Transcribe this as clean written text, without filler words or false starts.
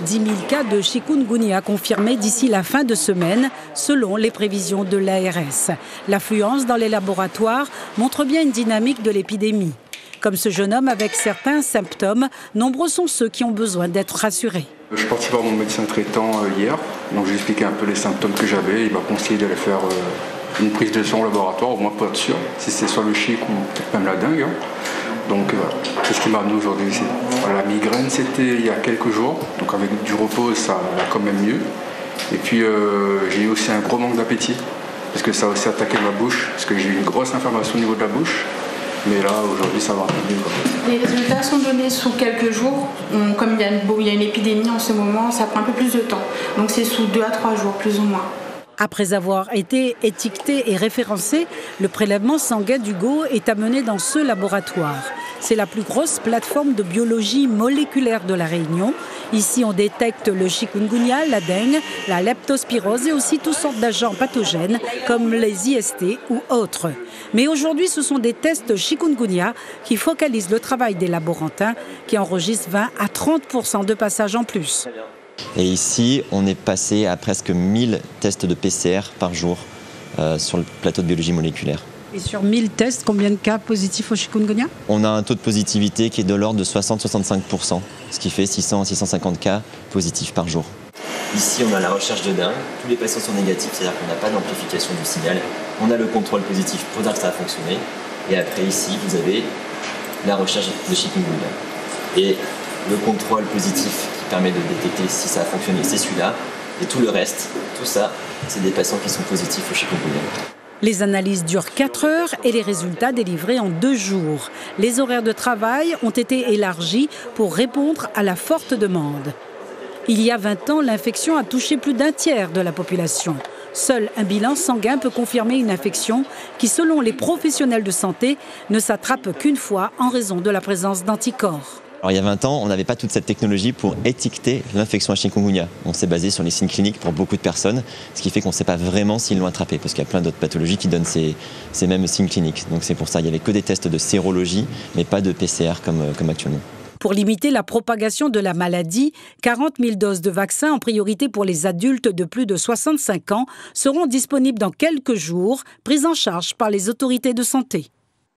10 000 cas de chikungunya confirmés d'ici la fin de semaine, selon les prévisions de l'ARS. L'affluence dans les laboratoires montre bien une dynamique de l'épidémie. Comme ce jeune homme avec certains symptômes, nombreux sont ceux qui ont besoin d'être rassurés. Je suis parti voir mon médecin traitant hier, donc j'ai expliqué un peu les symptômes que j'avais. Il m'a conseillé d'aller faire une prise de sang au laboratoire, au moins pour être sûr, si c'est soit le chic ou peut-être même la dengue. Donc c'est ce qui m'a amené aujourd'hui ici. La migraine, c'était il y a quelques jours, donc avec du repos, ça va quand même mieux. Et puis j'ai eu aussi un gros manque d'appétit, parce que ça a aussi attaqué ma bouche, parce que j'ai eu une grosse inflammation au niveau de la bouche. Mais là, aujourd'hui, ça va un peu mieux. Les résultats sont donnés sous quelques jours. Comme il y a une épidémie en ce moment, ça prend un peu plus de temps. Donc c'est sous 2 à 3 jours, plus ou moins. Après avoir été étiqueté et référencé, le prélèvement sanguin d'Hugo est amené dans ce laboratoire. C'est la plus grosse plateforme de biologie moléculaire de la Réunion. Ici, on détecte le chikungunya, la dengue, la leptospirose et aussi toutes sortes d'agents pathogènes comme les IST ou autres. Mais aujourd'hui, ce sont des tests chikungunya qui focalisent le travail des laborantins qui enregistrent 20 à 30% de passages en plus. Et ici, on est passé à presque 1000 tests de PCR par jour sur le plateau de biologie moléculaire. Et sur 1000 tests, combien de cas positifs au chikungunya? On a un taux de positivité qui est de l'ordre de 60-65%, ce qui fait 600 à 650 cas positifs par jour. Ici, on a la recherche de dengue. Tous les patients sont négatifs, c'est-à-dire qu'on n'a pas d'amplification du signal. On a le contrôle positif pour dire que ça a fonctionné. Et après, ici, vous avez la recherche de chikungunya. Et le contrôle positif qui permet de détecter si ça a fonctionné, c'est celui-là. Et tout le reste, tout ça, c'est des patients qui sont positifs au chikungunya. Les analyses durent 4 heures et les résultats délivrés en 2 jours. Les horaires de travail ont été élargis pour répondre à la forte demande. Il y a 20 ans, l'infection a touché plus d'un tiers de la population. Seul un bilan sanguin peut confirmer une infection qui, selon les professionnels de santé, ne s'attrape qu'une fois en raison de la présence d'anticorps. Alors, il y a 20 ans, on n'avait pas toute cette technologie pour étiqueter l'infection à chikungunya. On s'est basé sur les signes cliniques pour beaucoup de personnes, ce qui fait qu'on ne sait pas vraiment s'ils l'ont attrapé, parce qu'il y a plein d'autres pathologies qui donnent ces mêmes signes cliniques. Donc c'est pour ça, il n'y avait que des tests de sérologie, mais pas de PCR comme actuellement. Pour limiter la propagation de la maladie, 40 000 doses de vaccins, en priorité pour les adultes de plus de 65 ans, seront disponibles dans quelques jours, prises en charge par les autorités de santé.